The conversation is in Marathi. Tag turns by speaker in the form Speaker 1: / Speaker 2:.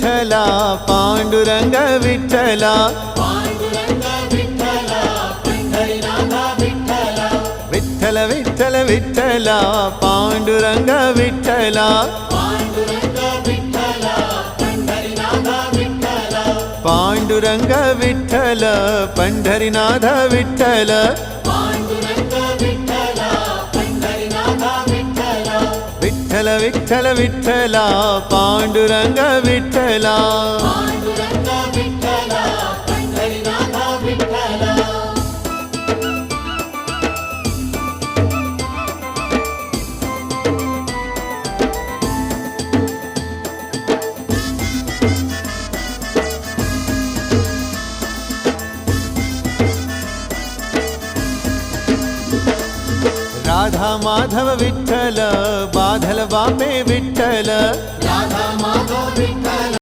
Speaker 1: विठ्ठला पांडुरंग विठ्ठला विठ्ठल विठ्ठल विठ्ठला पांडुरंग विठ्ठला पांडुरंग विठ्ठल पंढरीनाथ विठ्ठल विठ्ठल विठ्ठल विठ्ठला पांडुरंग विठ्ठला राधा माधव विठ्ठल बाधल बापे विठ्ठल